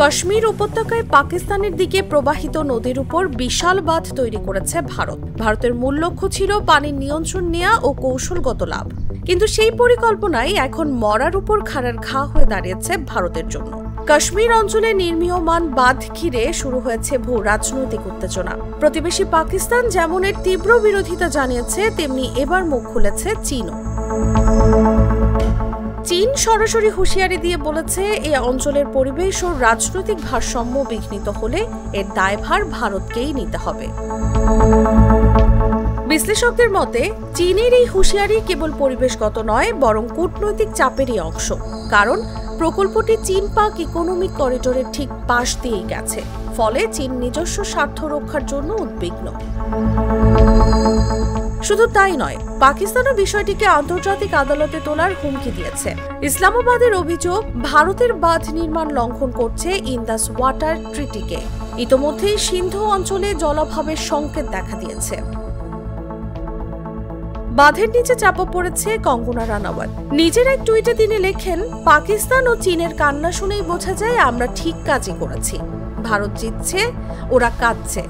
কাশ্মীর উপত্যকায় পাকিস্তানের দিকে প্রবাহিত নদীর উপর বিশাল বাঁধ তৈরি করেছে ভারত। ভারতের মূল লক্ষ্য ছিল পানির নিয়ন্ত্রণ নেওয়া ও কৌশলগত লাভ, কিন্তু সেই পরিকল্পনাই এখন মরার উপর খাড়ার ঘা হয়ে দাঁড়িয়েছে ভারতের জন্য। কাশ্মীর অঞ্চলে নির্মীয়মান বাঁধ ঘিরে শুরু হয়েছে ভূ রাজনৈতিক উত্তেজনা। প্রতিবেশী পাকিস্তান যেমন এর তীব্র বিরোধিতা জানিয়েছে, তেমনি এবার মুখ খুলেছে চীনও। চীন সরাসরি হুঁশিয়ারি দিয়ে বলেছে, এই অঞ্চলের পরিবেশ ও রাজনৈতিক ভারসাম্য বিঘ্নিত হলে এর দায়ভার ভারতকেই নিতে হবে। বিশ্লেষকদের মতে, চীনের এই হুঁশিয়ারি কেবল পরিবেশগত নয়, বরং কূটনৈতিক চাপেরই অংশ। কারণ প্রকল্পটি চীন পাক ইকোনমিক করিডোরের ঠিক পাশ দিয়েই গেছে, ফলে চীন নিজস্ব স্বার্থ রক্ষার জন্য উদ্বিগ্ন। শুধু তাই নয়, পাকিস্তানও বিষয়টিকে আন্তর্জাতিক আদালতে তোলার হুমকি দিয়েছে। ইসলামাবাদের অভিযোগ, ভারতের বাঁধ নির্মাণ লঙ্ঘন করছে ইন্দাস ওয়াটার ট্রিটিকে। ইতোমধ্যেই সিন্ধু অঞ্চলে জলাভাবের সংকেত দেখা দিয়েছে। বাঁধের নিচে চাপা পড়েছে কঙ্গনা রানাওয়াত। নিজের এক টুইটে তিনি লেখেন, পাকিস্তান ও চীনের কান্না শুনেই বোঝা যায় আমরা ঠিক কাজই করেছি। ভারত জিতছে, ওরা কাঁদছে।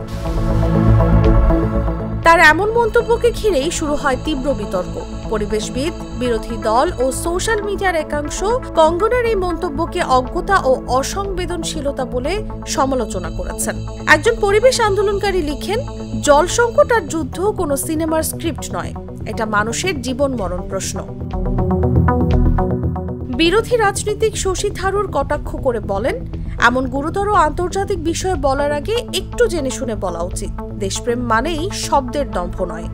তার এমন মন্তব্যকে ঘিরেই শুরু হয় তীব্র বিতর্ক। পরিবেশবিদ, বিরোধী দল ও সোশ্যাল মিডিয়ার একাংশ কঙ্গনার এই মন্তব্যকে অজ্ঞতা ও অসংবেদনশীলতা বলে সমালোচনা করেছেন। একজন পরিবেশ আন্দোলনকারী লিখেন, জল সংকট আর যুদ্ধ কোনো সিনেমার স্ক্রিপ্ট নয়, এটা মানুষের জীবন মরণ প্রশ্ন। বিরোধী রাজনীতিক শশী থারুর কটাক্ষ করে বলেন, এমন গুরুতর আন্তর্জাতিক বিষয়ে বলার আগে একটু জেনে শুনে বলা উচিত। দেশপ্রেম মানেই শব্দের দম্ভ নয়।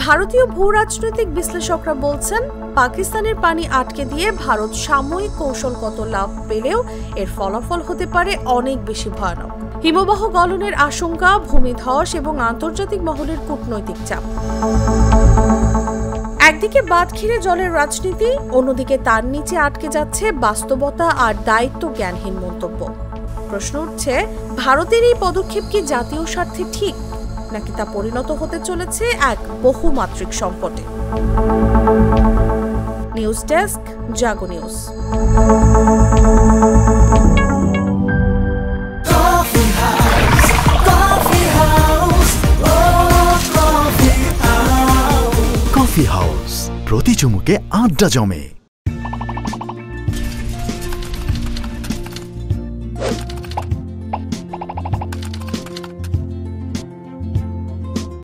ভারতীয় ভূ রাজনৈতিক বিশ্লেষকরা বলছেন, পাকিস্তানের পানি আটকে দিয়ে ভারত সাময়িক কৌশলগত লাভ পেলেও এর ফলাফল হতে পারে অনেক বেশি ভয়ানক। হিমবাহ গলনের আশঙ্কা, ভূমিধস এবং আন্তর্জাতিক মহলের কূটনৈতিক চাপ। একদিকে বাঁধ ঘিরে জলের রাজনীতি, অন্যদিকে তার নিচে আটকে যাচ্ছে বাস্তবতা আর দায়িত্ব জ্ঞানহীন মন্তব্য। প্রশ্ন উঠছে, ভারতের এই পদক্ষেপ কি জাতীয় স্বার্থে ঠিক, নাকি তা পরিণত হতে চলেছে এক বহুমাত্রিক সংকটে? নিউজ ডেস্ক, জাগো নিউজ। কফি হাউস, প্রতি চুমুকে আড্ডা জমে।